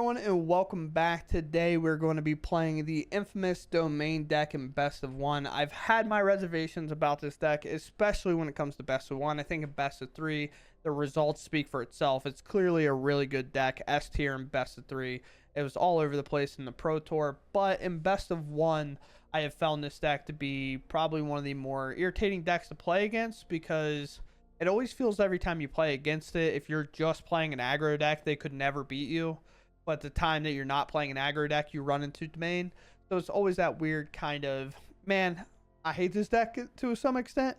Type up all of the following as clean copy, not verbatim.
everyone, and welcome back. Today we're going to be playing the infamous Domain deck in best of one. I've had my reservations about this deck, especially when it comes to best of one. I think in best of three the results speak for itself. It's clearly a really good deck. S tier in best of three, it was all over the place in the Pro Tour, but in best of one I have found this deck to be probably one of the more irritating decks to play against, because it always feels every time you play against it, if you're just playing an aggro deck, they could never beat you. But the time that you're not playing an aggro deck, you run into Domain. So it's always that weird kind of, man, I hate this deck to some extent.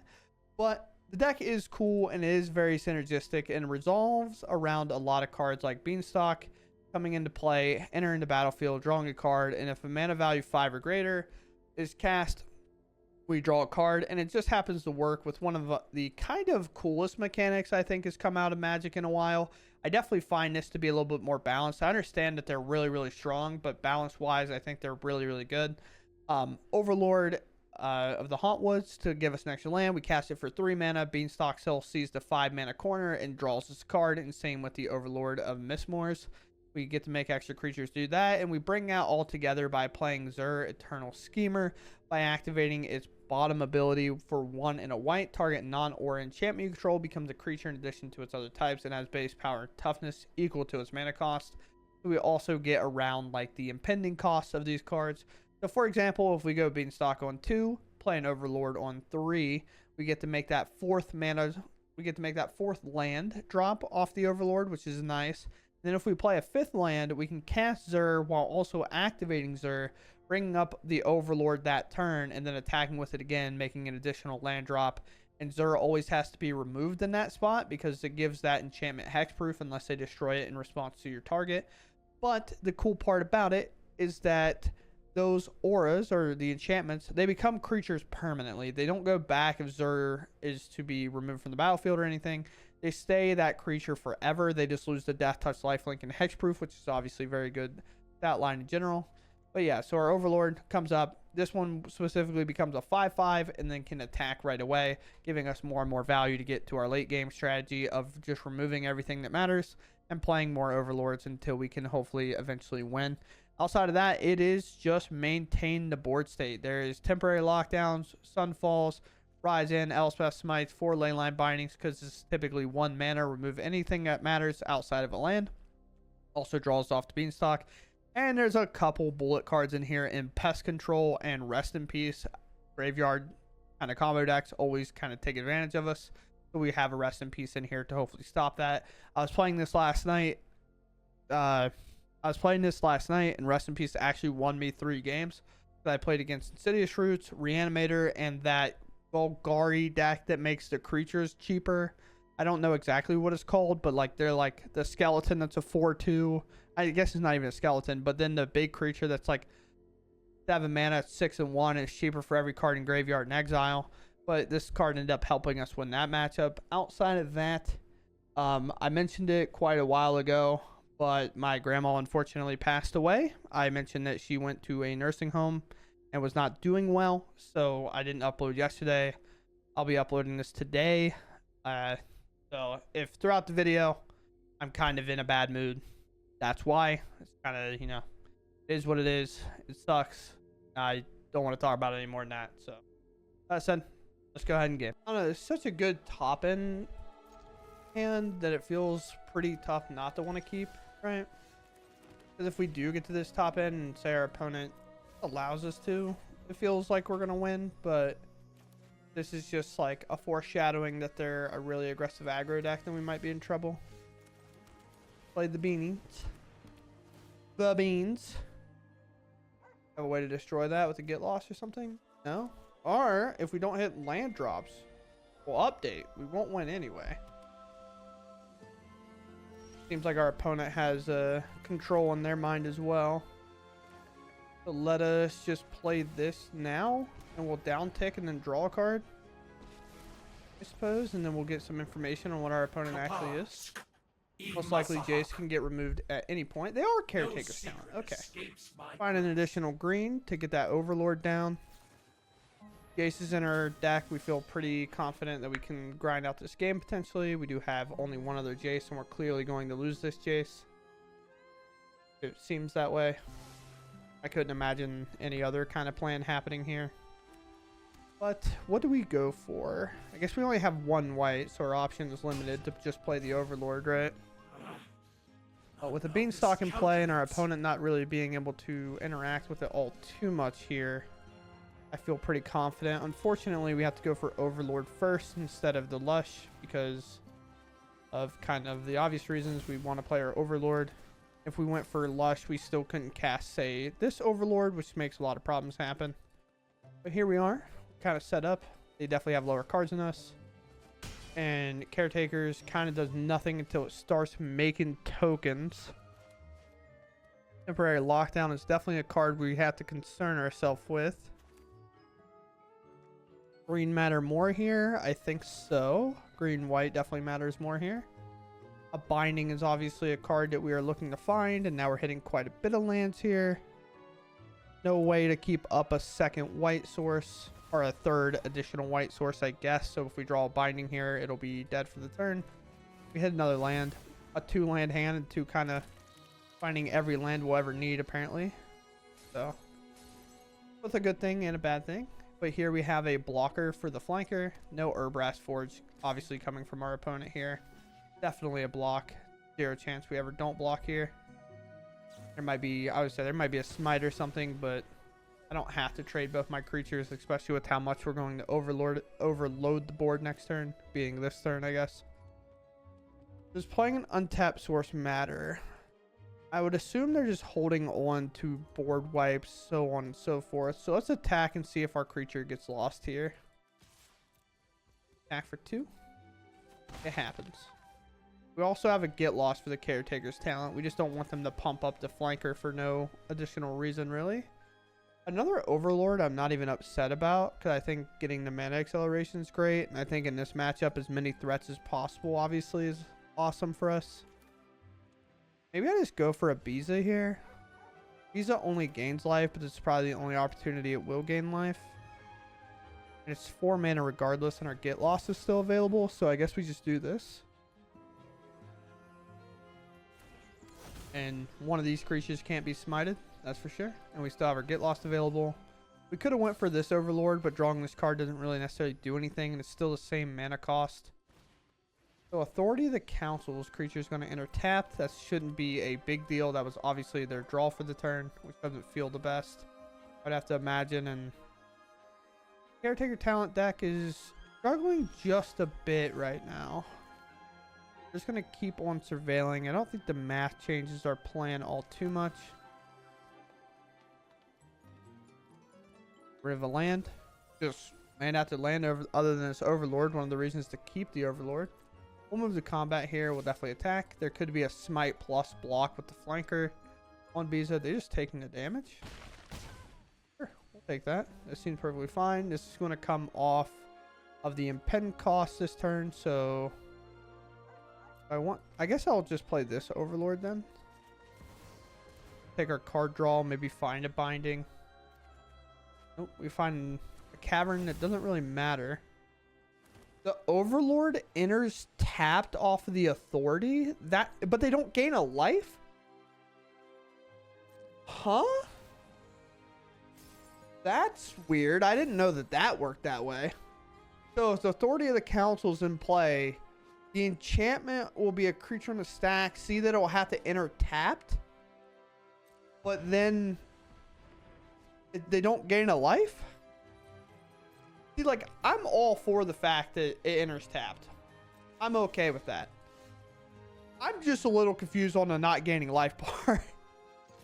But the deck is cool and it is very synergistic and resolves around a lot of cards like Beanstalk coming into play, entering the battlefield, drawing a card, and if a mana value 5 or greater is cast, we draw a card, and it just happens to work with one of the kind of coolest mechanics I think has come out of Magic in a while. I definitely find this to be a little bit more balanced. I understand that they're really, really strong, but balance-wise, I think they're really, really good. Overlord of the Hauntwoods to give us an extra land. We cast it for 3 mana. Beanstalk Hill sees the 5 mana corner and draws this card, and same with the Overlord of Mistmoors. We get to make extra creatures do that, and we bring out all together by playing Zur Eternal Schemer by activating its bottom ability for 1 and a white. Target non-aura enchantment you control becomes a creature in addition to its other types and has base power and toughness equal to its mana cost. So we also get around like the impending costs of these cards. So for example, if we go Beanstalk on 2, play an Overlord on 3, we get to make that 4th mana. We get to make that 4th land drop off the Overlord, which is nice. Then if we play a 5th land, we can cast Zur while also activating Zur, bringing up the Overlord that turn, and then attacking with it again, making an additional land drop. And Zur always has to be removed in that spot because it gives that enchantment hexproof unless they destroy it in response to your target. But the cool part about it is that those auras, or the enchantments, they become creatures permanently. They don't go back if Zur is to be removed from the battlefield or anything. They stay that creature forever. They just lose the Death Touch, Lifelink, and Hexproof, which is obviously very good stat line in general. But yeah, so our Overlord comes up. This one specifically becomes a 5/5 and then can attack right away, giving us more and more value to get to our late game strategy of just removing everything that matters and playing more Overlords until we can hopefully eventually win. Outside of that, it is just maintain the board state. There is temporary lockdowns, Sunfalls, Rise in, Elspeth Smites, 4 Leyline Bindings, because it's typically 1 mana. Remove anything that matters outside of a land. Also draws off the Beanstalk. And there's a couple bullet cards in here in Pest Control and Rest in Peace. Graveyard kind of combo decks always kind of take advantage of us. So we have a Rest in Peace in here to hopefully stop that. I was playing this last night. And Rest in Peace actually won me 3 games. I played against Insidious Roots, Reanimator, and that Golgari deck that makes the creatures cheaper. I don't know exactly what it's called, but like they're like the skeleton that's a 4/2. I guess it's not even a skeleton, but then the big creature that's like 7 mana, 6 and 1, and it's cheaper for every card in graveyard and exile. But this card ended up helping us win that matchup. Outside of that, I mentioned it quite a while ago, but my grandma unfortunately passed away. I mentioned that she went to a nursing home and was not doing well, so I didn't upload yesterday. I'll be uploading this today. So if throughout the video I'm kind of in a bad mood, that's why. It's kind of, it is what it is. It sucks. I don't want to talk about it any more than that. So that said, let's go ahead and game. I don't know, it's such a good top end hand that it feels pretty tough not to want to keep, right? Because if we do get to this top end and say our opponent allows us to, it feels like we're gonna win, but this is just like a foreshadowing that they're a really aggressive aggro deck, then we might be in trouble. Play the beans. The beans. Have a way to destroy that with a get lost or something? No? Or if we don't hit land drops, we'll update. We won't win anyway. Seems like our opponent has control in their mind as well. So let us just play this now, and we'll down tick and then draw a card, I suppose, and then we'll get some information on what our opponent actually is. Most likely Jace can get removed at any point. They are Caretaker's talent. Okay. Find an additional green to get that Overlord down. Jace is in our deck. We feel pretty confident that we can grind out this game potentially. We do have only one other Jace, and we're clearly going to lose this Jace. It seems that way. I couldn't imagine any other kind of plan happening here. But what do we go for? I guess we only have one white, so our option is limited to just play the Overlord, right? But with the Beanstalk in play and our opponent not really being able to interact with it all too much here, I feel pretty confident. Unfortunately, we have to go for Overlord first instead of the Lush because of kind of the obvious reasons we want to play our Overlord. If we went for Lush, we still couldn't cast, say, this Overlord, which makes a lot of problems happen. But here we are, kind of set up. They definitely have lower cards than us. And Caretakers kind of does nothing until it starts making tokens. Temporary Lockdown is definitely a card we have to concern ourselves with. Green matter more here? I think so. Green-white definitely matters more here. A Binding is obviously a card that we are looking to find, and now we're hitting quite a bit of lands here. No way to keep up a second white source, or a third additional white source, I guess. So if we draw a Binding here, it'll be dead for the turn. We hit another land. A 2-land hand, and 2 kind of finding every land we'll ever need, apparently. So, both a good thing and a bad thing. But here we have a blocker for the flanker. No Urbrass Forge, obviously coming from our opponent here. Definitely a block. 0 chance we ever don't block here. There might be, I would say there might be a smite or something, but I don't have to trade both my creatures, especially with how much we're going to overload the board next turn, being this turn, I guess. Does playing an untapped source matter? I would assume they're just holding on to board wipes, so on and so forth. So let's attack and see if our creature gets lost here. Attack for 2. It happens. We also have a get lost for the Caretaker's talent. We just don't want them to pump up the flanker for no additional reason, really. Another Overlord I'm not even upset about, because I think getting the mana acceleration is great. And I think in this matchup, as many threats as possible, obviously, is awesome for us. Maybe I just go for a Biza here. Biza only gains life, but it's probably the only opportunity it will gain life. And it's 4 mana regardless, and our get lost is still available. So I guess we just do this. And one of these creatures can't be smited, that's for sure. And we still have our get lost available. We could have went for this Overlord, but drawing this card doesn't really necessarily do anything, and it's still the same mana cost. So Authority of the Council's creature is going to enter tapped. That shouldn't be a big deal. That was obviously their draw for the turn, which doesn't feel the best, I'd have to imagine. And Caretaker talent deck is struggling just a bit right now. Just going to keep on surveilling. I don't think the math changes our plan all too much. Riv a land. Just land after land other than this Overlord. One of the reasons to keep the Overlord. We'll move to combat here. We'll definitely attack. There could be a smite plus block with the flanker on Biza. They're just taking the damage. Sure, we'll take that. This seems perfectly fine. This is going to come off of the impend cost this turn. So I guess I'll just play this Overlord then. Take our card draw. Maybe find a Binding. Nope, we find a Cavern. That doesn't really matter. The Overlord enters tapped off of the Authority. But they don't gain a life? Huh? That's weird. I didn't know that worked that way. So if the Authority of the Council is in play, the enchantment will be a creature on the stack. See that it will have to enter tapped? But then they don't gain a life? See, like, I'm all for the fact that it enters tapped. I'm okay with that. I'm just a little confused on the not gaining life part.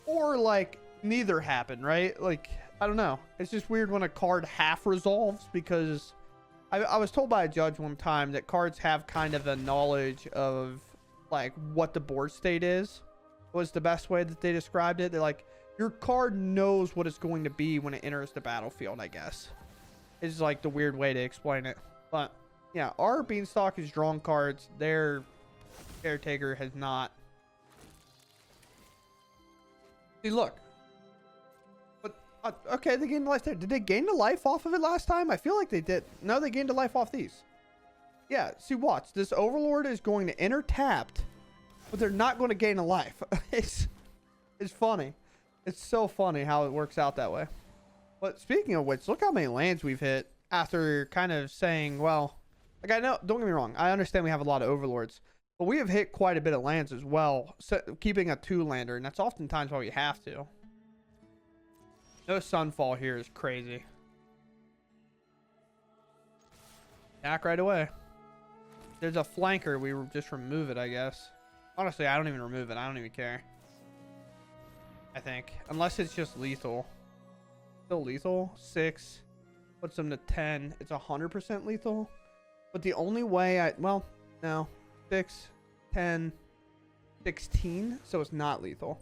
Or, like, neither happened, right? Like, I don't know. It's just weird when a card half resolves, because I was told by a judge one time that cards have kind of a knowledge of, like, what the board state is. Was the best way that they described it. They're like, your card knows what it's going to be when it enters the battlefield, I guess. Is like the weird way to explain it. But yeah, our Beanstalk is drawn cards. Their Caretaker has not. See, look. But okay, they gained the life there. Did they gain the life off of it last time? I feel like they did. No, they gained the life off these. Yeah, see, watch. This Overlord is going to enter tapped, but they're not going to gain a life. It's funny. It's so funny how it works out that way. But speaking of which, look how many lands we've hit after kind of saying, well, like I know, don't get me wrong, I understand we have a lot of overlords, but we have hit quite a bit of lands as well, so keeping a 2-lander, and that's oftentimes why we have to. No Sunfall here is crazy. Back right away. There's a flanker. We just remove it, I guess. Honestly, I don't even remove it. I don't even care. I think. Unless it's just lethal. Still lethal. 6. Puts them to 10. It's 100% lethal. But the only way I... Well, no. 6, 10, 16. So it's not lethal.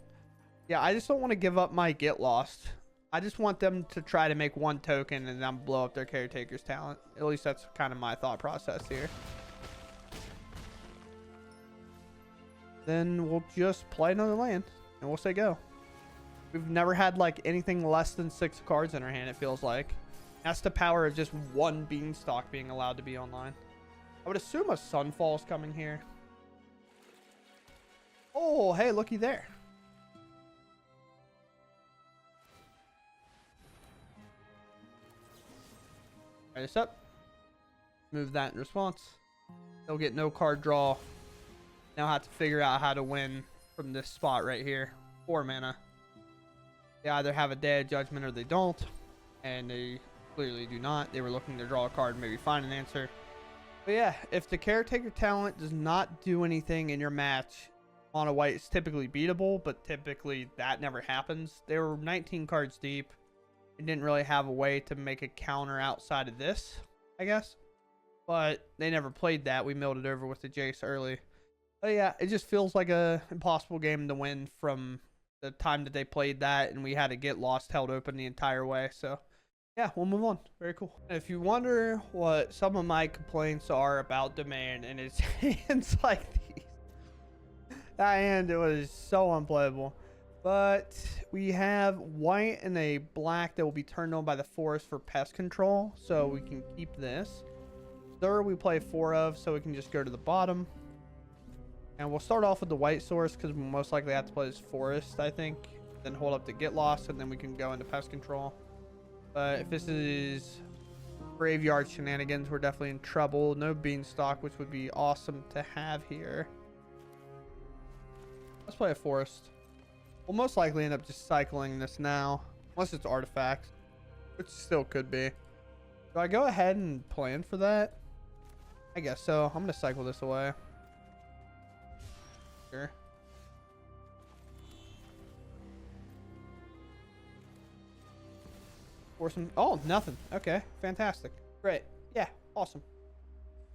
Yeah, I just don't want to give up my get lost. I just want them to try to make 1 token and then blow up their caretaker's talent. At least that's kind of my thought process here. Then we'll just play another land and we'll say go. We've never had like anything less than 6 cards in our hand, it feels like. That's the power of just 1 beanstalk being allowed to be online. I would assume a Sunfall is coming here. Oh, hey, looky there. Right this up. Move that in response. They'll get no card draw. Now have to figure out how to win from this spot right here. 4 mana. They either have a Day of Judgment or they don't. And they clearly do not. They were looking to draw a card and maybe find an answer. But yeah, if the caretaker talent does not do anything in your match, mono white is typically beatable, but typically that never happens. They were 19 cards deep. They didn't really have a way to make a counter outside of this, I guess. But they never played that. We milled it over with the Jace early. But yeah, it just feels like a impossible game to win from the time that they played that, and we had to get lost held open the entire way. So yeah, we'll move on. Very cool. If you wonder what some of my complaints are about Domain and its hands like these, that hand, it was so unplayable. But we have white and a black that will be turned on by the forest for pest control, so we can keep this. Third, we play 4 of, so we can just go to the bottom. And we'll start off with the white source because we'll most likely have to play this forest, I think. Then hold up to get lost, and then we can go into pest control. But if this is graveyard shenanigans, we're definitely in trouble. No beanstalk, which would be awesome to have here. Let's play a forest. We'll most likely end up just cycling this now. Unless it's artifacts, which still could be. Do I go ahead and plan for that? I guess so. I'm going to cycle this away. Sure. Or some... Oh, nothing. Okay. Fantastic. Great. Yeah. Awesome.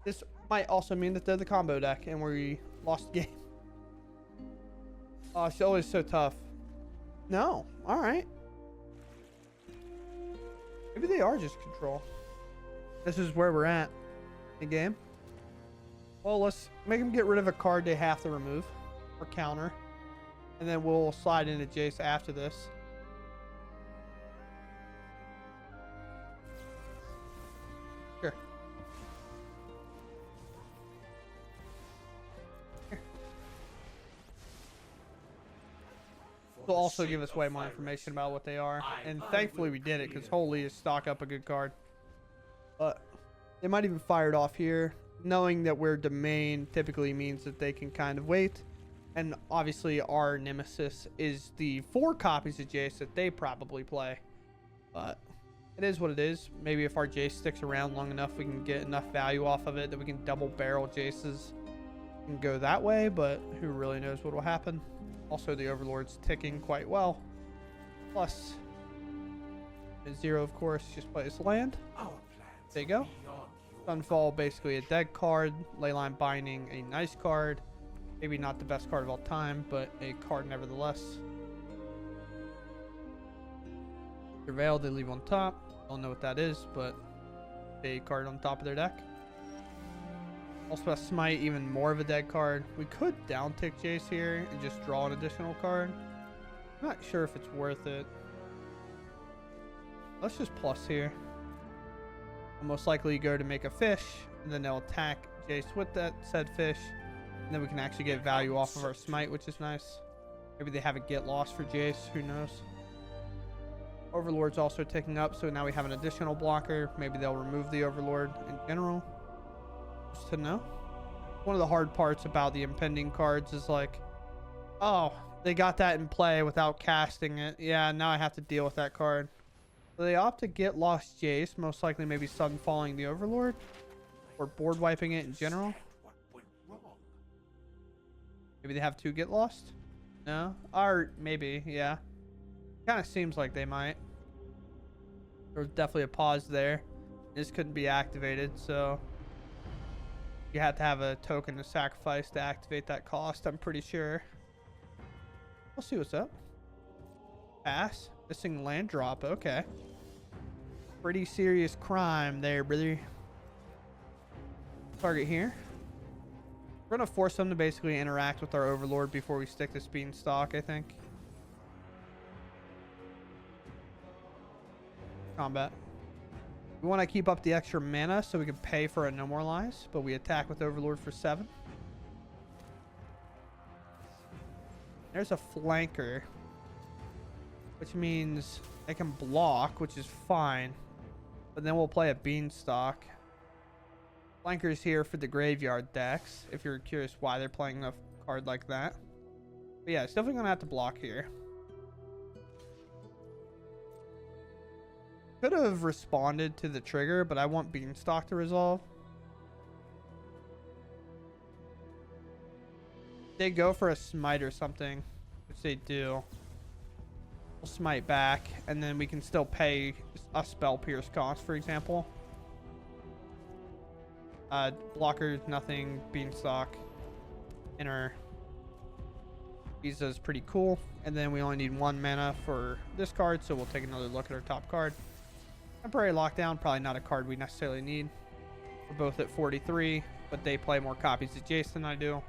This might also mean that they're the combo deck and we lost the game. Oh, it's always so tough. No. All right. Maybe they are just control. This is where we're at in the game. Well, let's make them get rid of a card they have to remove or counter. And then we'll slide into Jace after this. Sure. Will also give us way more information about what they are, and thankfully we did it because holy is stock up a good card. But they might even fire it off here, knowing that we're Domain typically means that they can kind of wait. And obviously our nemesis is the 4 copies of Jace that they probably play. But it is what it is. Maybe if our Jace sticks around long enough, we can get enough value off of it that we can double barrel Jaces and go that way, but who really knows what will happen. Also, the Overlord's ticking quite well. Plus, 0, of course, just play this land. There you go. Sunfall, basically a dead card. Leyline Binding, a nice card. Maybe not the best card of all time, but a card nevertheless. Surveil, they leave on top. Don't know what that is, but a card on top of their deck. Also a Smite, even more of a dead card. We could down tick Jace here and just draw an additional card. I'm not sure if it's worth it. Let's just plus here. I'll most likely go to make a fish, and then they'll attack Jace with that said fish. And then we can actually get value off of our Smite, which is nice. Maybe they have a get lost for Jace. Who knows? Overlord's also ticking up, so now we have an additional blocker. Maybe they'll remove the Overlord in general. Just to know. One of the hard parts about the impending cards is like, oh, they got that in play without casting it. Yeah, now I have to deal with that card. So they opt to get lost Jace, most likely maybe sudden falling the Overlord, or board wiping it in general. Maybe they have two get lost. No, or maybe, yeah. Kind of seems like they might. There was definitely a pause there. This couldn't be activated, so you have to have a token to sacrifice to activate that cost, I'm pretty sure. We'll see what's up. Pass. Missing land drop. Okay. Pretty serious crime there, brother. Target here. We're going to force them to basically interact with our Overlord before we stick this Beanstalk, I think. Combat. We want to keep up the extra mana so we can pay for a No More Lies, but we attack with Overlord for 7. There's a flanker, which means they can block, which is fine, but then we'll play a Beanstalk. Flanker's here for the graveyard decks, if you're curious why they're playing a card like that. But yeah, it's definitely going to have to block here. Could have responded to the trigger, but I want Beanstalk to resolve. They go for a smite or something, which they do. We'll smite back, and then we can still pay a spell pierce cost, for example. Blocker, nothing. Beanstalk. Inner. Visa's pretty cool. And then we only need 1 mana for this card, so we'll take another look at our top card. Temporary Lockdown, probably not a card we necessarily need. We're both at 43, but they play more copies of Jace than I do.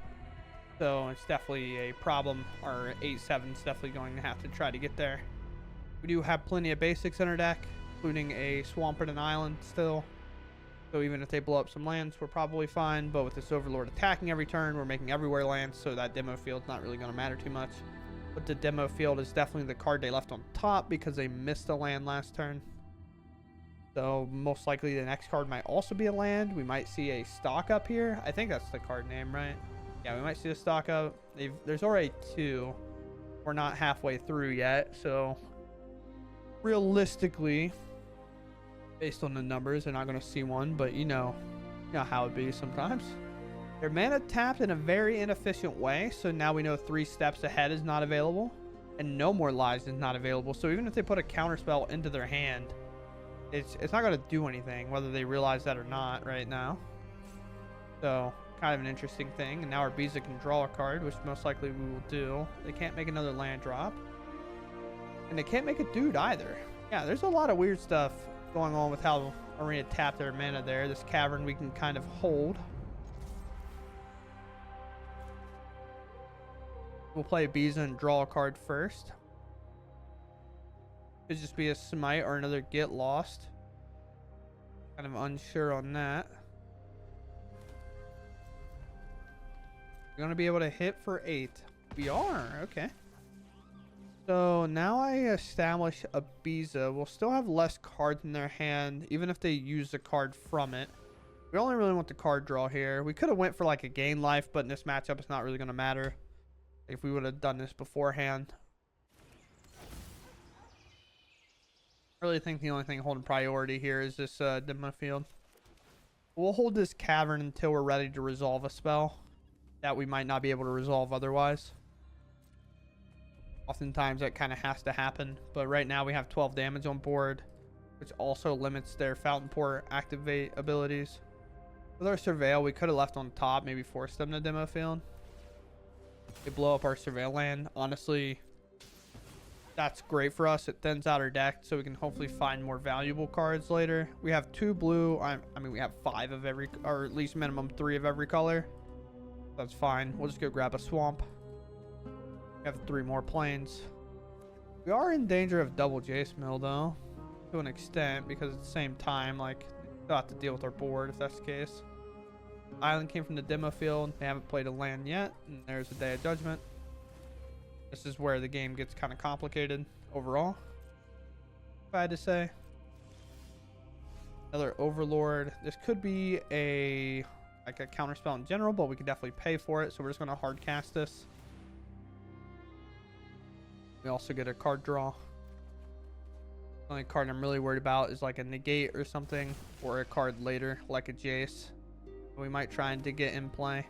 So it's definitely a problem. Our 8-7 is definitely going to have to try to get there. We do have plenty of basics in our deck, including a Swamp and an Island still. So even if they blow up some lands, we're probably fine. But with this Overlord attacking every turn, we're making everywhere lands, so that demo field's not really going to matter too much. But the demo field is definitely the card they left on top because they missed a land last turn. So most likely the next card might also be a land. We might see a stock up here. I think that's the card name, right? Yeah, we might see a stock up. There's already 2. We're not halfway through yet, so realistically, based on the numbers, they're not going to see one, but you know how it be sometimes. Their mana tapped in a very inefficient way, so now we know 3 steps ahead is not available, and No More Lies is not available. So even if they put a counterspell into their hand, it's not going to do anything, whether they realize that or not right now. So kind of an interesting thing. And now our Biza can draw a card, which most likely we will do. They can't make another land drop, and they can't make a dude either. Yeah, there's a lot of weird stuff going on with how Arena tapped their mana there. This Cavern we can kind of hold. We'll play Biza and draw a card first. Could just be a smite or another get lost. Kind of unsure on that. We're going to be able to hit for 8. We are. Okay. So now I establish a Biza. We'll still have less cards in their hand, even if they use a card from it. We only really want the card draw here. We could have went for like a gain life, but in this matchup, it's not really going to matter if we would have done this beforehand. I really think the only thing holding priority here is this demo field. We'll hold this Cavern until we're ready to resolve a spell that we might not be able to resolve otherwise. Oftentimes that kind of has to happen, but right now we have 12 damage on board, which also limits their Fountain Port activate abilities. With our Surveil, we could have left on top, maybe forced them to demo field. They blow up our Surveil land. Honestly, that's great for us. It thins out our deck, so we can hopefully find more valuable cards later. We have 2 blue. I mean, we have 5 of every, or at least minimum 3 of every color. That's fine. We'll just go grab a Swamp. We have 3 more planes. We are in danger of double Jace Mill, though, to an extent, because at the same time, like, we'll have to deal with our board if that's the case. Island came from the demo field. They haven't played a land yet, and there's a Day of Judgment. This is where the game gets kind of complicated overall, if I had to say. Another Overlord. This could be a counter spell in general, but we could definitely pay for it. So we're just going to hard cast this. We also get a card draw. The only card I'm really worried about is like a negate or something, or a card later like a Jace. We might try and to get in play.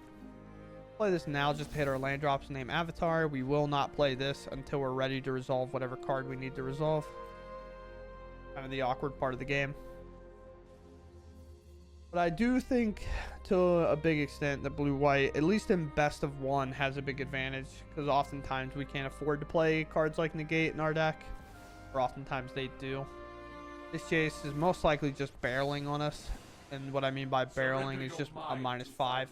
Play this now just to hit our land drops and name Avatar. We will not play this until we're ready to resolve whatever card we need to resolve. Kind of the awkward part of the game. But I do think, to a big extent, that blue-white, at least in best of one, has a big advantage. Because oftentimes we can't afford to play cards like Negate in our deck. Or oftentimes they do. This Jace is most likely just barreling on us. And what I mean by barreling is just a -5.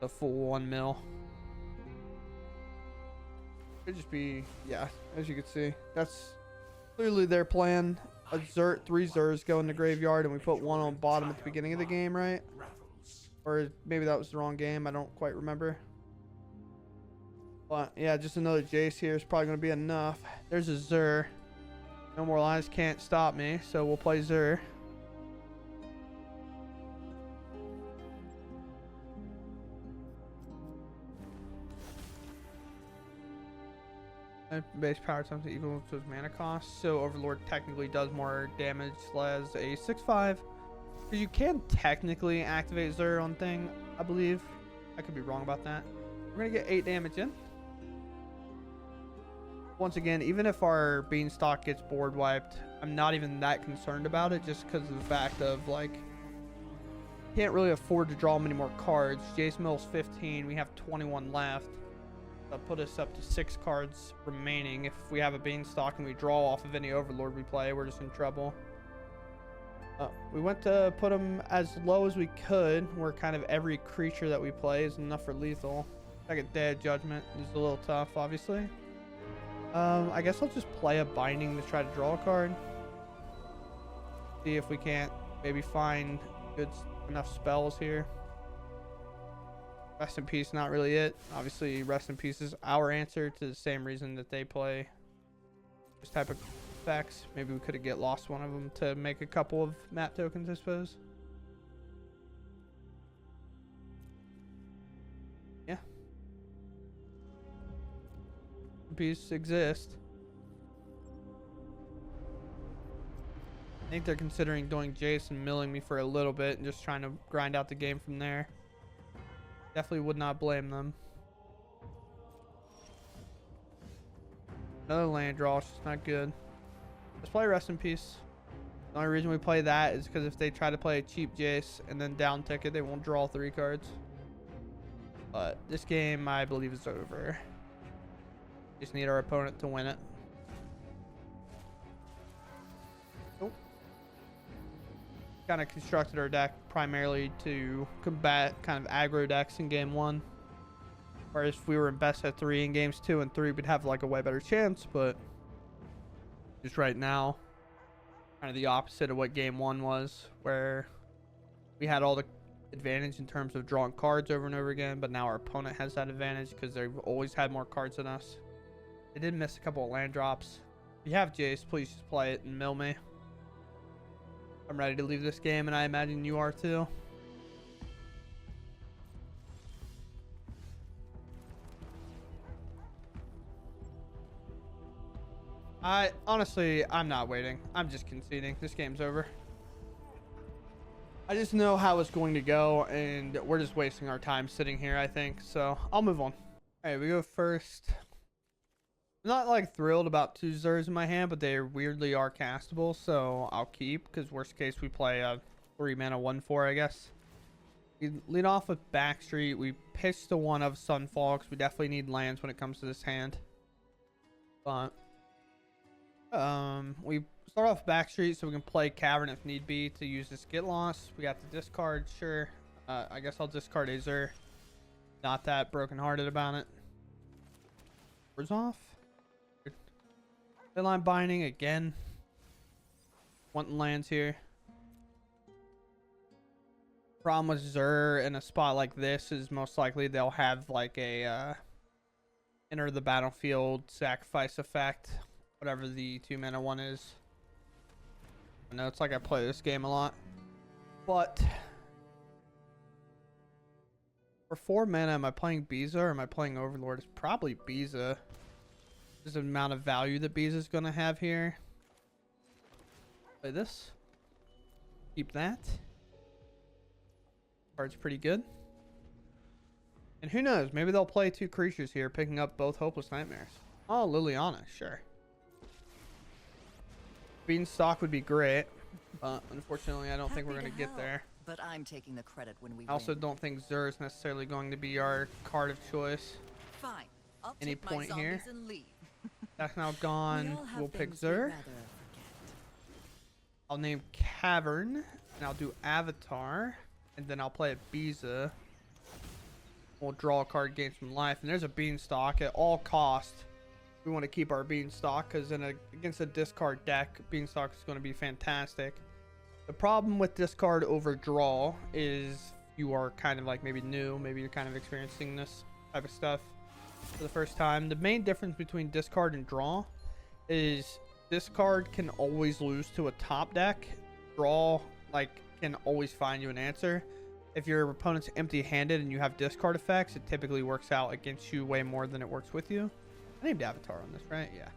The full 1 mil. Could just be, yeah, as you can see. That's clearly their plan. A Zert, 3 Zers go in the graveyard, and we put 1 on bottom at the beginning of the game, right? Or maybe that was the wrong game. I don't quite remember. But yeah, just another Jace here is probably going to be enough. There's a Zer. No more lines can't stop me, so we'll play Zer. Base power times equal to his mana cost, so Overlord technically does more damage as a 6/5. Because you can technically activate Zur on thing, I believe. I could be wrong about that. We're gonna get 8 damage in. Once again, even if our Beanstalk gets board wiped, I'm not even that concerned about it, just because of the fact of like, can't really afford to draw many more cards. Jace Mill's 15, we have 21 left. That'll put us up to 6 cards remaining. If we have a Beanstalk and we draw off of any Overlord we play, we're just in trouble. We went to put them as low as we could, where kind of every creature that we play is enough for lethal. Second Dead Judgment is a little tough, obviously. I guess I'll just play a Binding to try to draw a card. See if we can't maybe find good enough spells here. Rest in Peace, not really it. Obviously, Rest in Peace is our answer to the same reason that they play this type of effects. Maybe we could have lost one of them to make a couple of map tokens, I suppose. Yeah. Peace exists. I think they're considering doing Jace and milling me for a little bit and just trying to grind out the game from there. Definitely would not blame them. Another land draw, it's just not good. Let's play Rest in Peace. The only reason we play that is because if they try to play a cheap Jace and then down ticket, they won't draw 3 cards. But this game, I believe, is over. Just need our opponent to win it. Nope. Kind of constructed our deck primarily to combat kind of aggro decks in game 1. Whereas if we were in best of 3 in games 2 and 3, we'd have like a way better chance, but just right now, kind of the opposite of what game 1 was, where we had all the advantage in terms of drawing cards over and over again, but now our opponent has that advantage because they've always had more cards than us. They did miss a couple of land drops. If you have Jace, please just play it and mill me. I'm ready to leave this game, and I imagine you are too. I'm not waiting. I'm just conceding. This game's over. I just know how it's going to go, and we're just wasting our time sitting here, I think. So I'll move on. All right, we go first. I'm not like thrilled about 2 Zers in my hand, but they weirdly are castable, so I'll keep, because worst case we play a 3 mana 1/4, I guess. We lead off with Backstreet. We pitch to one of Sunfall, because we definitely need lands when it comes to this hand. But we start off Backstreet so we can play Cavern if need be to use this get loss. We got the discard, sure. I guess I'll discard a Zer. Not that brokenhearted about it. Words off. Deadline Binding again. Wanting lands here. Problem with Zer in a spot like this is most likely they'll have like a enter the battlefield, sacrifice effect, whatever the 2-mana one is. I know it's like I play this game a lot, but for 4 mana, am I playing Biza or am I playing Overlord? It's probably Biza. There's the amount of value that Biza is going to have here. Play this. Keep that. Card's pretty good. And who knows? Maybe they'll play 2 creatures here, picking up both Hopeless Nightmares. Oh, Liliana, sure. Beanstalk would be great, but unfortunately, I don't think we're going to get there. But I'm taking the credit when we I also don't think Zur is necessarily going to be our card of choice. Fine. I'll Any take point my here. And leave. That's now gone. We'll pick Zur. I'll name Cavern, and I'll do Avatar, and then I'll play a Biza. We'll draw a card, gain some life, and there's a Beanstalk at all costs. We want to keep our Beanstalk because against a discard deck, Beanstalk is going to be fantastic. The problem with discard over draw is you are kind of like maybe new, maybe you're kind of experiencing this type of stuff for the first time. The main difference between discard and draw is discard can always lose to a top deck. Draw can always find you an answer. If your opponent's empty-handed and you have discard effects, it typically works out against you way more than it works with you. I named Avatar on this, right? Yeah.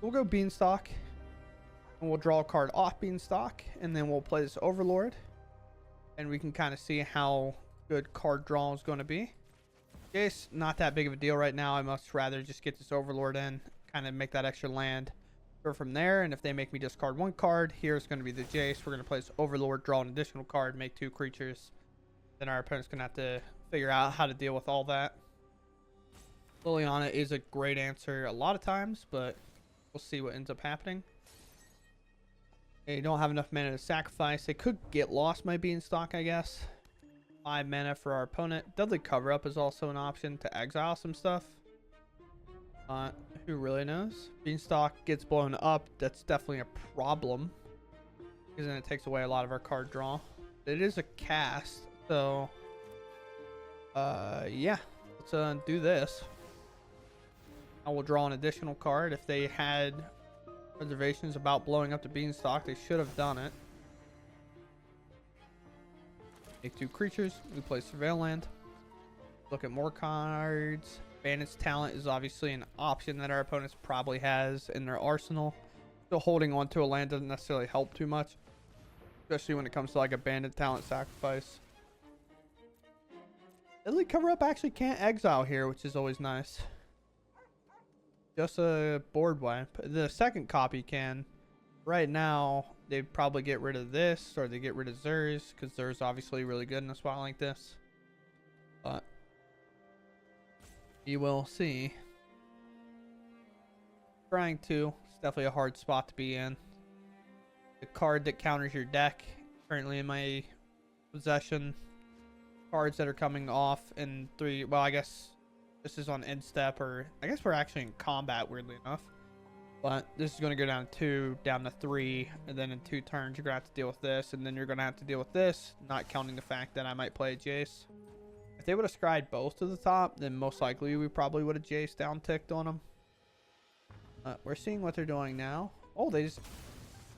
We'll go Beanstalk. And we'll draw a card off Beanstalk. And then we'll play this Overlord. And we can kind of see how good card draw is going to be. Jace, not that big of a deal right now. I much rather just get this Overlord in. Kind of make that extra land. Go from there. And if they make me discard 1 card, here's going to be the Jace. We're going to play this Overlord, draw an additional card, make 2 creatures. Then our opponent's going to have to figure out how to deal with all that. Liliana is a great answer a lot of times, but we'll see what ends up happening. They don't have enough mana to sacrifice. They could get lost by Beanstalk, I guess. 5 mana for our opponent. Deadly Cover Up is also an option to exile some stuff. Who really knows? Beanstalk gets blown up. That's definitely a problem, because then it takes away a lot of our card draw. It is a cast, so yeah, let's do this. I will draw an additional card. If they had reservations about blowing up the Beanstalk, they should have done it. Make 2 creatures. We play Surveil Land. Look at more cards. Bandit's Talent is obviously an option that our opponents probably has in their arsenal. Still holding on to a land doesn't necessarily help too much, especially when it comes to like a Bandit Talent sacrifice. Deadly Cover Up actually can't exile here, which is always nice. Just a board wipe. The second copy can. Right now, they'd probably get rid of this, or they get rid of Zur's, because Zur's obviously really good in a spot like this. But you will see. Trying to. It's definitely a hard spot to be in. The card that counters your deck, currently in my possession. Cards that are coming off in 3. Well, I guess this is on end step, or I guess we're actually in combat, weirdly enough. But this is going to go down to 2, down to 3, and then in 2 turns you're going to have to deal with this, and then you're going to have to deal with this, not counting the fact that I might play a Jace. If they would have scryed both to the top, then most likely we probably would have Jace down ticked on them. We're seeing what they're doing now. Oh, they just...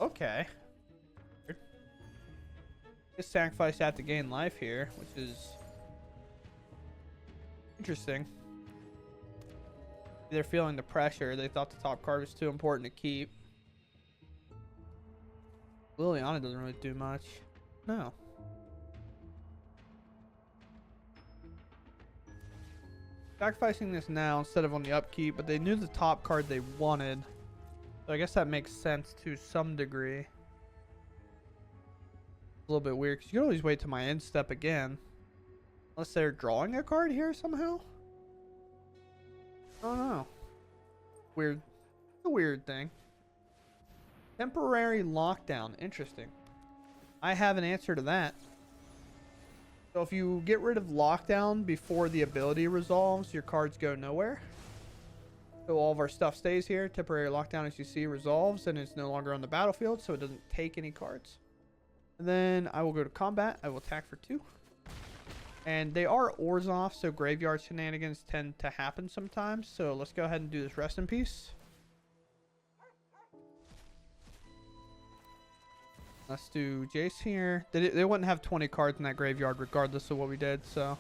Okay. Just sacrifice that to gain life here, which is interesting. They're feeling the pressure. They thought the top card was too important to keep. Liliana doesn't really do much. No. Sacrificing this now instead of on the upkeep, but they knew the top card they wanted. So I guess that makes sense to some degree. A little bit weird, because you can always wait till my end step again. Unless they're drawing a card here somehow. I don't know. Weird. It's a weird thing. Temporary lockdown. Interesting. I have an answer to that. So if you get rid of lockdown before the ability resolves, your cards go nowhere. So all of our stuff stays here. Temporary lockdown, as you see, resolves and it's no longer on the battlefield, so it doesn't take any cards. And then I will go to combat. I will attack for 2. And they are ores off, so graveyard shenanigans tend to happen sometimes. So let's go ahead and do this rest in peace. Let's do Jace here. They wouldn't have 20 cards in that graveyard regardless of what we did, so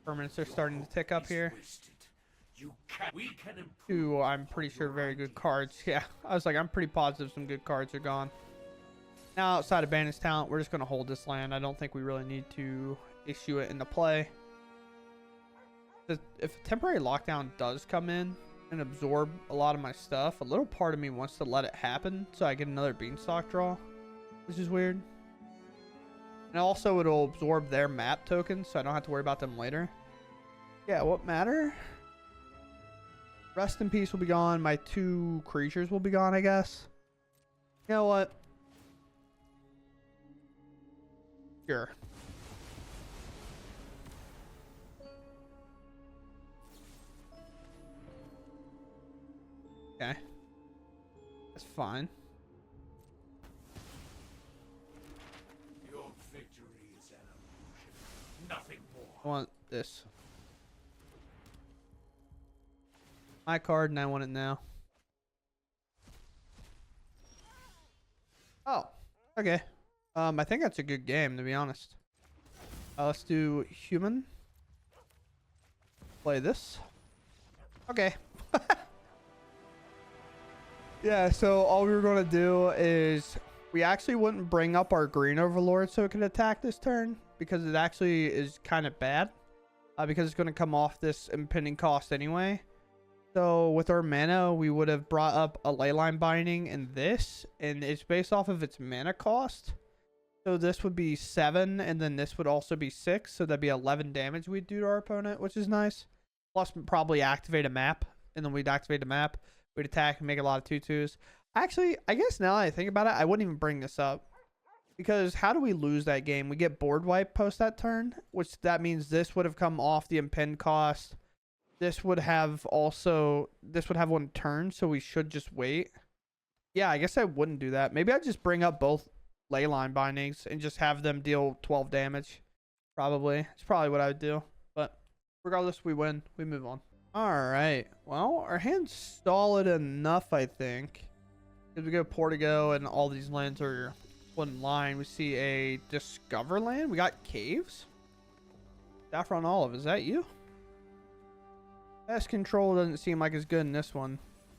permanents are starting to tick up here. Two, I'm pretty sure, very good cards. Yeah, I was like, I'm pretty positive some good cards are gone. Now, outside of Bandit's Talent, we're just going to hold this land. I don't think we really need to issue it into play. If a temporary lockdown does come in and absorb a lot of my stuff, a little part of me wants to let it happen so I get another Beanstalk draw, which is weird. And also, it'll absorb their map tokens, so I don't have to worry about them later. Yeah, what matter? Rest in peace will be gone. My 2 creatures will be gone, I guess. You know what? Sure. Okay. That's fine. Your victory is an illusion. Nothing more. I want this. My card, and I want it now. Oh, okay. I think that's a good game, to be honest. Let's do human. Play this. Okay. Yeah, so all we were going to do is we actually wouldn't bring up our green overlord so it could attack this turn, because it actually is kind of bad, because it's going to come off this impending cost anyway. So with our mana, we would have brought up a Leyline Binding and this, and it's based off of its mana cost. So this would be 7, and then this would also be 6, so that'd be 11 damage we'd do to our opponent, which is nice. Plus probably activate a map, and then we'd activate a map, we'd attack and make a lot of 2/2s. Actually, I guess now that I think about it, I wouldn't even bring this up, because how do we lose that game? We get board wipe post that turn, which that means this would have come off the impend cost. This would have one turn, so we should just wait. Yeah, I guess I wouldn't do that. Maybe I'd just bring up both Leyline Bindings and just have them deal 12 damage. Probably. It's probably what I would do. But regardless, we win. We move on. Alright. Well, our hand's solid enough, I think. Because we go Portigo and all these lands are one line. We see a Discover land. We got Caves. Saffron Olive. Is that you? Pest control doesn't seem like it's good in this one.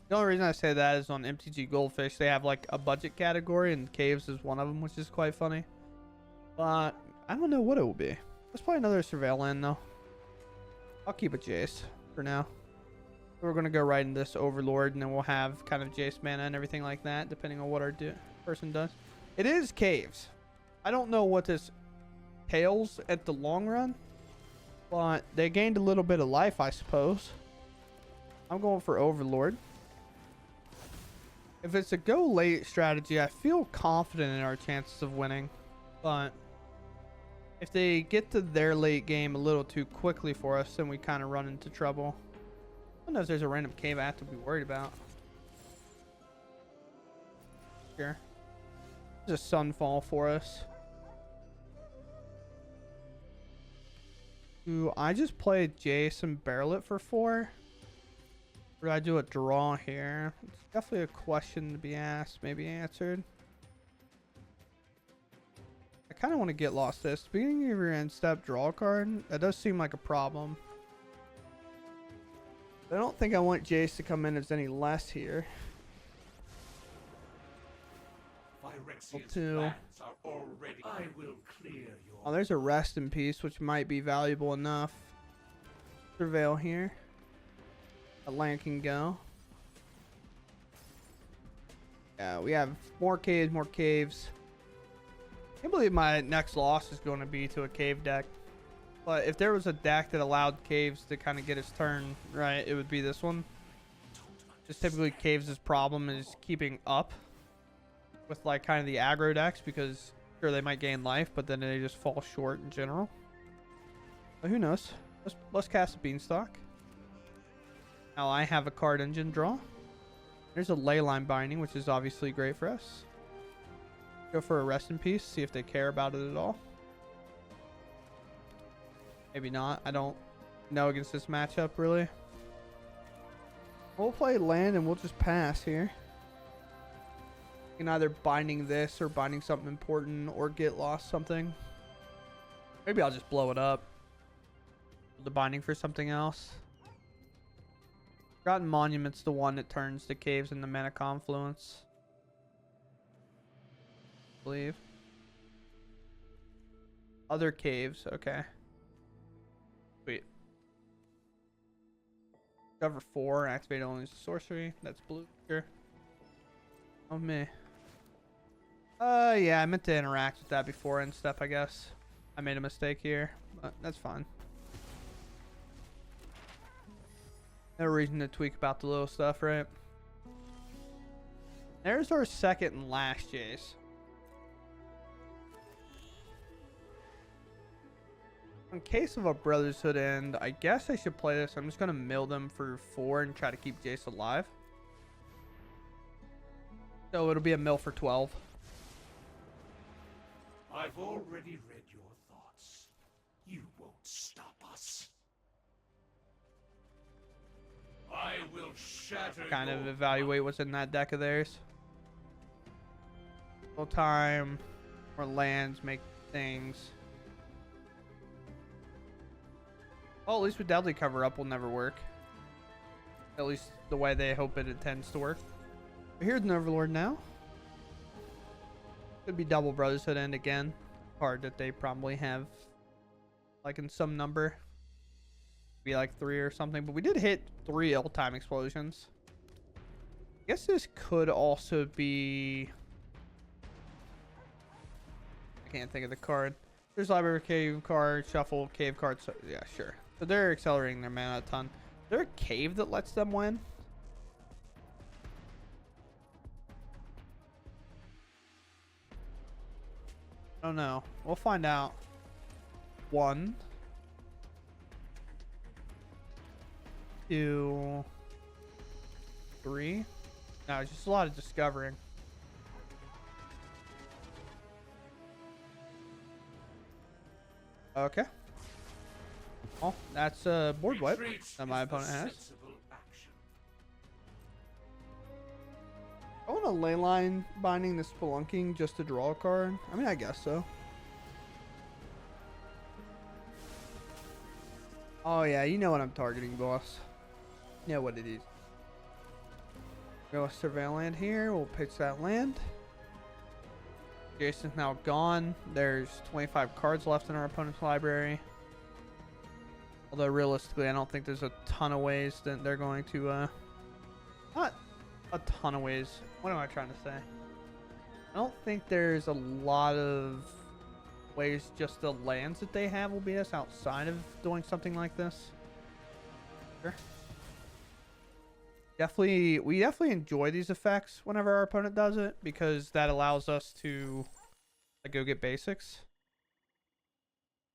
The only reason I say that is on MTG Goldfish, they have like a budget category, and Caves is one of them, which is quite funny. But I don't know what it will be. Let's play another Surveil land though. I'll keep a Jace for now. We're going to go right in this Overlord, and then we'll have kind of Jace mana and everything like that, depending on what our person does. It is Caves. I don't know what this tails at the long run, but they gained a little bit of life, I suppose. I'm going for Overlord. If it's a go late strategy, I feel confident in our chances of winning. But if they get to their late game a little too quickly for us, then we kind of run into trouble. I don't know if there's a random cave I have to be worried about. Sure. There's a Sunfall for us. Do I just play Jace and barrel it for 4? Or do I do a draw here? It's definitely a question to be asked, maybe answered. I kind of want to get lost this. Beginning of your end step, draw a card. That does seem like a problem. I don't think I want Jace to come in as any less here. Two. Oh, there's a Rest in Peace, which might be valuable enough. Surveil here. A land can go. Yeah, we have more caves, more caves. I can't believe my next loss is going to be to a cave deck. But if there was a deck that allowed caves to kind of get its turn right, it would be this one. Just typically caves' problem is keeping up with like kind of the aggro decks, because sure they might gain life, but then they just fall short in general. But who knows? Let's cast a Beanstalk. Now I have a card engine draw. There's a Leyline Binding, which is obviously great for us. Go for a Rest in Peace, see if they care about it at all. Maybe not. I don't know against this matchup, really. We'll play land and we'll just pass here. You can either binding this or binding something important or get lost something. Maybe I'll just blow it up. The binding for something else. Forgotten Monument's the one that turns the caves into mana confluence. I believe. Other caves, okay. Sweet. Cover 4, activate only as a sorcery. That's blue. Sure. Oh me. Yeah, I meant to interact with that before end step, I guess. I made a mistake here, but that's fine. No reason to tweak about the little stuff, right? There's our second and last Jace. In case of a Brotherhood end, I guess I should play this. I'm just going to mill them for 4 and try to keep Jace alive. So it'll be a mill for 12. I've already read your thoughts. You won't stop us. I will shatter Kind of your evaluate what's in that deck of theirs. Full time or lands make things. Oh, at least with Deadly Cover Up will never work. At least the way they hope it intends to work. But here's an Overlord now. Could be double Brotherhood end again. Card that they probably have like in some number. Be like 3 or something. But we did hit 3 Ill-Time Explosions. I guess this could also be... I can't think of the card. There's Library Cave card, Shuffle, Cave card. So, yeah, sure. So they're accelerating their mana a ton. Is there a cave that lets them win? I don't know. We'll find out. 1, 2, 3. No, it's just a lot of discovering. Okay. Oh, that's a board wipe that my opponent has. I want a Leyline binding the Spelunking just to draw a card. I mean, I guess so. Oh yeah, you know what I'm targeting, boss. You know what it is. Go with Surveil Land here. We'll pitch that land. Jason's now gone. There's 25 cards left in our opponent's library. Although realistically, I don't think there's a ton of ways that they're going to, not a ton of ways. What am I trying to say? I don't think there's a lot of ways just the lands that they have will beat us outside of doing something like this. Sure. We definitely enjoy these effects whenever our opponent does it, because that allows us to like, go get basics.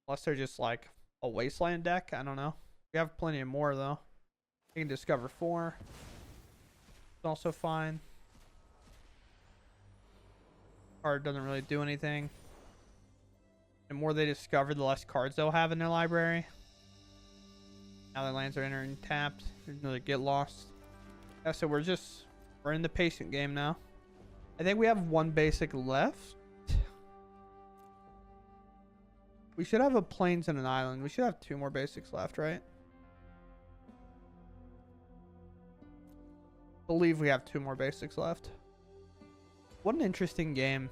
Unless they're just like a wasteland deck, I don't know. We have plenty of more though. You can discover 4. It's also fine. Card doesn't really do anything. The more they discover, the less cards they'll have in their library. Now their lands are entering tapped. There's another get lost. Yeah, so we're in the patient game now. I think we have 1 basic left. We should have a plains and an island. We should have 2 more basics left, right? I believe we have 2 more basics left. What an interesting game.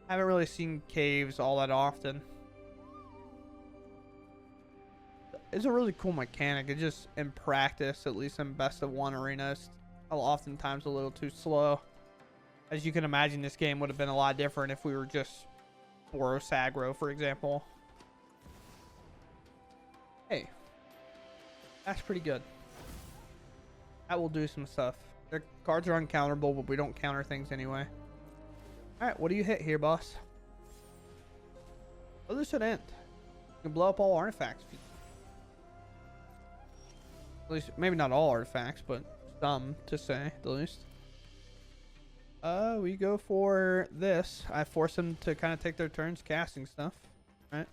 I haven't really seen caves all that often. It's a really cool mechanic. It just, in practice, at least in best of 1 arenas, oftentimes a little too slow. As you can imagine, this game would have been a lot different if we were just Boros aggro, for example. Hey, that's pretty good. That will do some stuff. Their cards are uncounterable, but we don't counter things anyway. Alright, what do you hit here, boss? Oh, this should end. You can blow up all artifacts. At least, maybe not all artifacts, but some, to say the least. We go for this. I force them to kind of take their turns casting stuff. Right?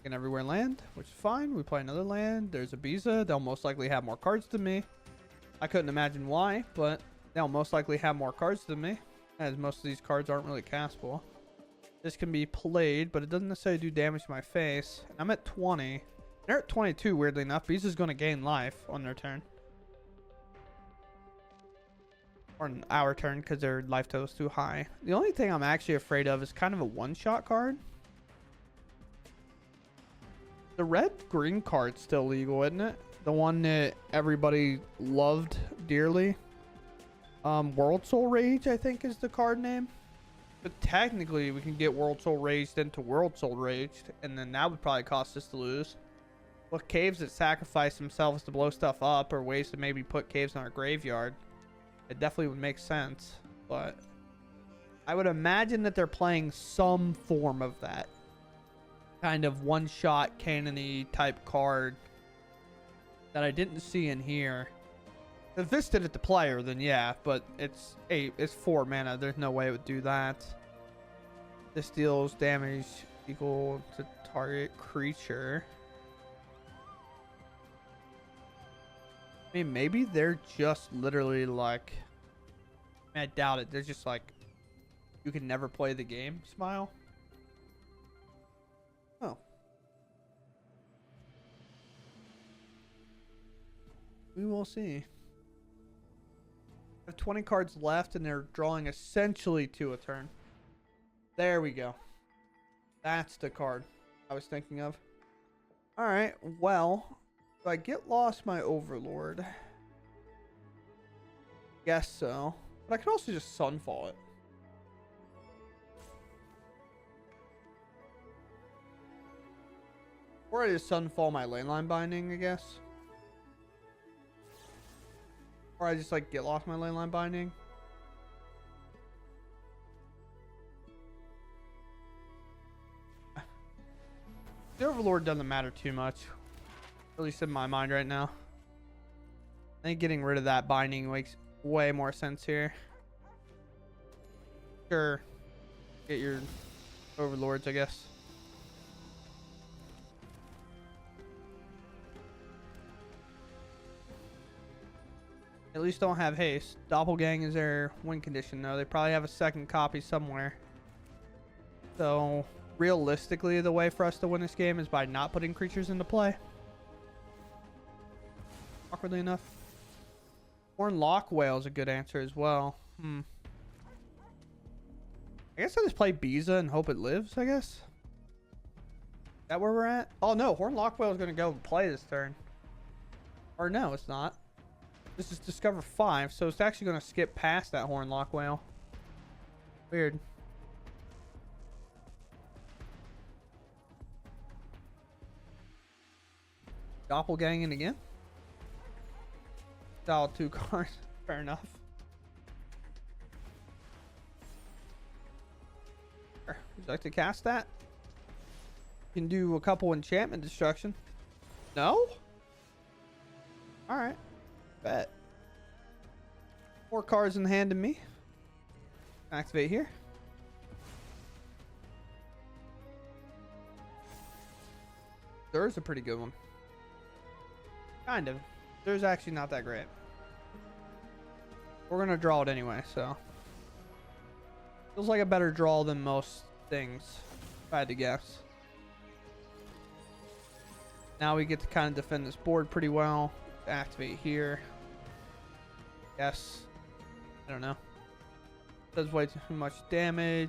Can everywhere land, which is fine. We play another land. There's a Biza. They'll most likely have more cards than me. I couldn't imagine why, but they'll most likely have more cards than me, as most of these cards aren't really castable. This can be played, but it doesn't necessarily do damage to my face. I'm at 20. They're at 22, weirdly enough. Biza's going to gain life on their turn. Or on our turn, because their life total is too high. The only thing I'm actually afraid of is kind of a one-shot card. The red-green card's still legal, isn't it? The one that everybody loved dearly. World Soul Rage, I think, is the card name. But technically, we can get World Soul Raged into World Soul Raged, and then that would probably cost us to lose. Well, caves that sacrifice themselves to blow stuff up, or ways to maybe put caves in our graveyard. It definitely would make sense, but I would imagine that they're playing some form of that. Kind of one-shot cannon-y type card that I didn't see in here. If this did it to player, then yeah, but it's 4 mana. There's no way it would do that. This deals damage equal to target creature. I mean, maybe they're just literally like, I doubt it. They're just like, you can never play the game, smile. Oh. We will see. I have 20 cards left, and they're drawing essentially 2 a turn. There we go. That's the card I was thinking of. Alright, well, do I get lost my Overlord? Guess so. But I can also just Sunfall it. Or I just Sunfall my Leyline Binding, I guess. Or I just like get lost my Leyline Binding. The Overlord doesn't matter too much. At least in my mind right now. I think getting rid of that binding makes way more sense here. Sure. Get your Overlords, I guess. At least don't have haste. Doppelgang is their win condition though. They probably have a second copy somewhere. So realistically, the way for us to win this game is by not putting creatures into play. Awkwardly enough. Horn Lock Whale is a good answer as well. I guess I just play Biza and hope it lives, I guess. Is that where we're at? Oh no, Horn Lock Whale is going to go play this turn. Or no, it's not. This is Discover 5, so it's actually going to skip past that Horn Lock Whale. Weird. Doppelganging again? Dial 2 cards. Fair enough. Would you like to cast that? You can do a couple enchantment destruction. No? Alright. Bet. 4 cards in hand to me. Activate here. There's a pretty good one. Kind of. There's actually not that great. We're gonna draw it anyway, so. Feels like a better draw than most things, if I had to guess. Now we get to kind of defend this board pretty well. Activate here. Yes. I don't know. Does way too much damage.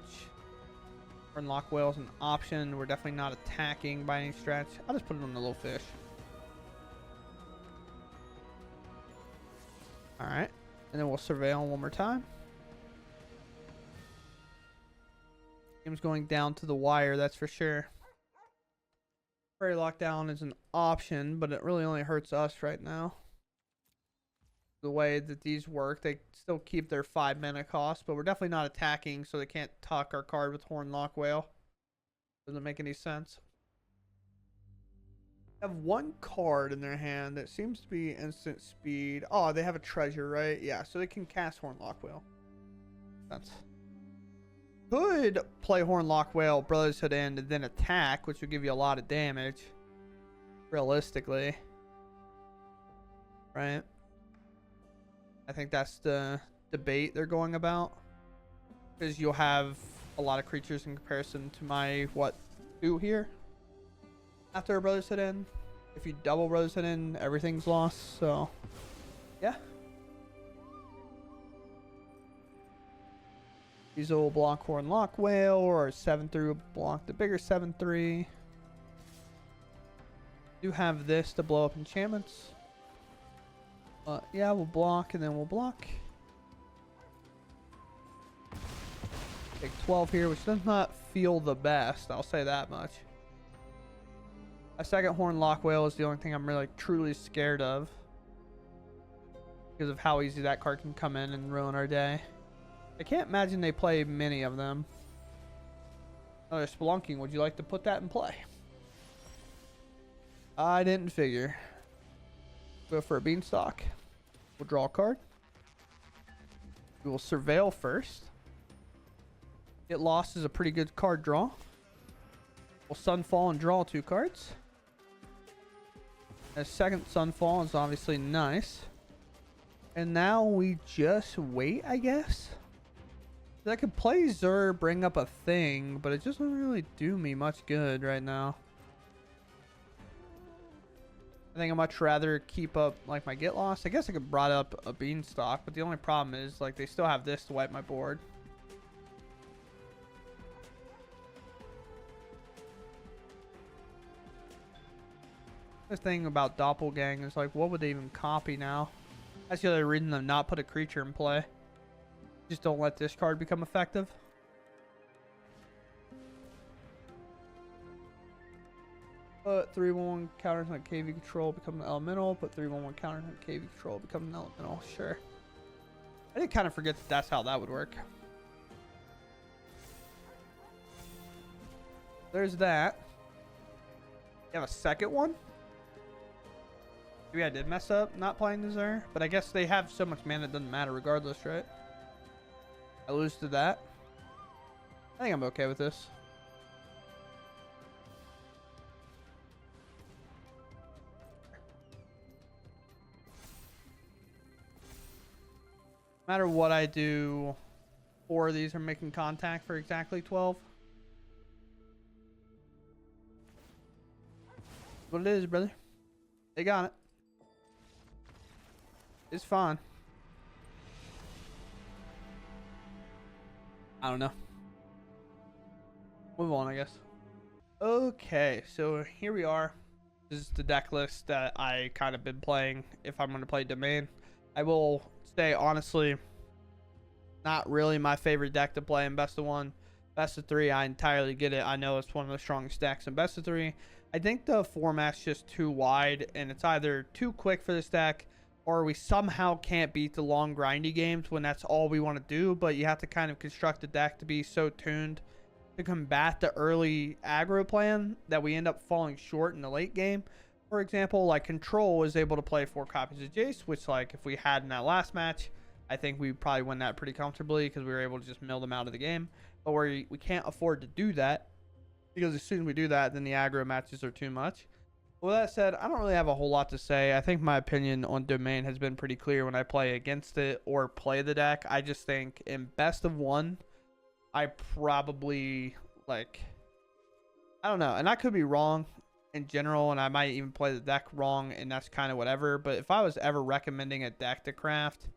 Unlock Whale is an option. We're definitely not attacking by any stretch. I'll just put it on the little fish. Alright. And then we'll surveil one more time. Game's going down to the wire, that's for sure. Prairie Lockdown is an option, but it really only hurts us right now. The way that these work, they still keep their 5 mana cost, but we're definitely not attacking, so they can't tuck our card with Horn Lock Whale. Doesn't make any sense. They have 1 card in their hand that seems to be instant speed. Oh, they have a treasure, right? Yeah, so they can cast Horn Lock Whale. That's could play Hornlock Whale, Brother's Hood End, and then attack, which would give you a lot of damage. Realistically. Right? I think that's the debate they're going about. Because you'll have a lot of creatures in comparison to my, what, 2 here? After a Brother's Hood End. If you double Brother's Hood End, everything's lost, so... yeah. These will block Hornlock Whale, or 7-3 will block the bigger 7-3. Do have this to blow up enchantments. Yeah, we'll block and then we'll block. Take 12 here, which does not feel the best. I'll say that much. A second Hornlock Whale is the only thing I'm really truly scared of. Because of how easy that card can come in and ruin our day. I can't imagine they play many of them. Oh, they're Spelunking. Would you like to put that in play? I didn't figure. Go for a Beanstalk. We'll draw a card. We will Surveil first. Get Lost is a pretty good card draw. We'll Sunfall and draw 2 cards. A second Sunfall is obviously nice. And now we just wait, I guess. I could play Zur, bring up a thing, but it just doesn't really do me much good right now. I think I'd much rather keep up like my Get Lost. I guess I could brought up a Beanstalk, but the only problem is like they still have this to wipe my board. The thing about Doppelgang is like, what would they even copy now? That's the other reason to not put a creature in play. Just don't let this card become effective. Put 3/1 counters on KV control, become an elemental. Put 3/1 counters on KV control, become an elemental. Sure. I did kind of forget that that's how that would work. There's that. You have a second one? Maybe I did mess up not playing the Zur, but I guess they have so much mana it doesn't matter regardless, right? I lose to that. I think I'm okay with this. No matter what I do, 4 of these are making contact for exactly 12. What it is, brother. They got it. It's fine. I don't know. Move on, I guess. Okay, so here we are. This is the deck list that I kind of been playing if I'm going to play Domain. I will say, honestly, not really my favorite deck to play in Best of 1. Best of 3, I entirely get it. I know it's one of the strongest decks in Best of 3. I think the format's just too wide, and it's either too quick for this deck, or we somehow can't beat the long grindy games when that's all we want to do, but you have to kind of construct a deck to be so tuned to combat the early aggro plan that we end up falling short in the late game. For example, like Control was able to play 4 copies of Jace, which like if we had in that last match, I think we probably win that pretty comfortably because we were able to just mill them out of the game. But we can't afford to do that because as soon as we do that, then the aggro matches are too much. With that said, I don't really have a whole lot to say. I think my opinion on Domain has been pretty clear when I play against it or play the deck. I just think in Best of 1, I probably, like, I don't know. And I could be wrong in general, and I might even play the deck wrong, and that's kind of whatever. But if I was ever recommending a deck to craft,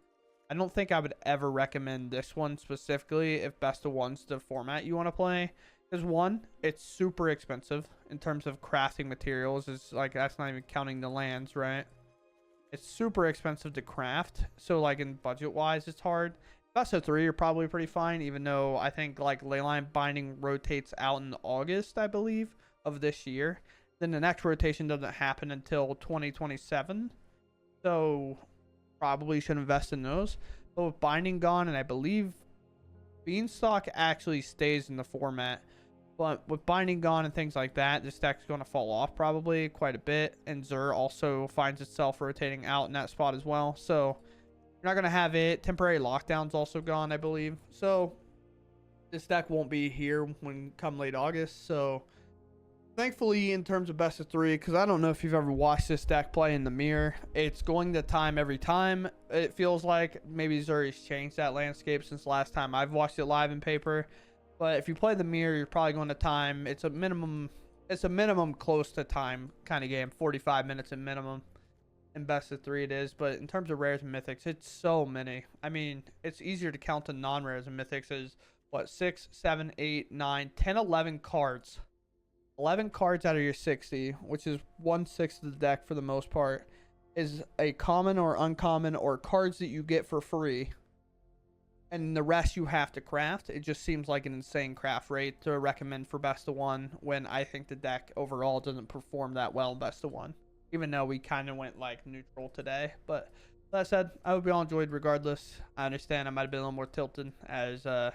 I don't think I would ever recommend this one specifically if Best of 1's the format you want to play. Because 1, it's super expensive in terms of crafting materials. It's like, that's not even counting the lands, right? It's super expensive to craft. So like in budget wise, it's hard. Best of 3 are probably pretty fine, even though I think like Leyline Binding rotates out in August, I believe, of this year. Then the next rotation doesn't happen until 2027. So probably should invest in those. But with Binding gone, and I believe Beanstalk actually stays in the format. But with Binding gone and things like that, this deck's going to fall off probably quite a bit. And Zur also finds itself rotating out in that spot as well. So you're not going to have it. Temporary Lockdown's also gone, I believe. So this deck won't be here when come late August. So thankfully, in terms of best of 3, because I don't know if you've ever watched this deck play in the mirror, it's going to time every time. It feels like maybe Zuri's changed that landscape since last time I've watched it live in paper. But if you play the mirror, you're probably going to time. It's a minimum close to time kind of game, 45 minutes at minimum. In best of 3 it is, but in terms of rares and mythics, it's so many. I mean, it's easier to count the non-rares and mythics as what, 6, 7, 8, 9, 10, 11 cards. 11 cards out of your 60, which is 1/6 of the deck for the most part, is a common or uncommon or cards that you get for free. And the rest you have to craft. It just seems like an insane craft rate to recommend for best of 1 when I think the deck overall doesn't perform that well in best of 1. Even though we kind of went like neutral today. But that said, I hope you all enjoyed regardless. I understand I might have been a little more tilted as the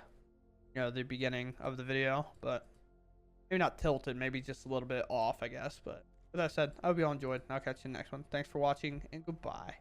beginning of the video, but maybe not tilted, maybe just a little bit off, I guess. But with that said, I hope you all enjoyed, and I'll catch you in the next one. Thanks for watching, and goodbye.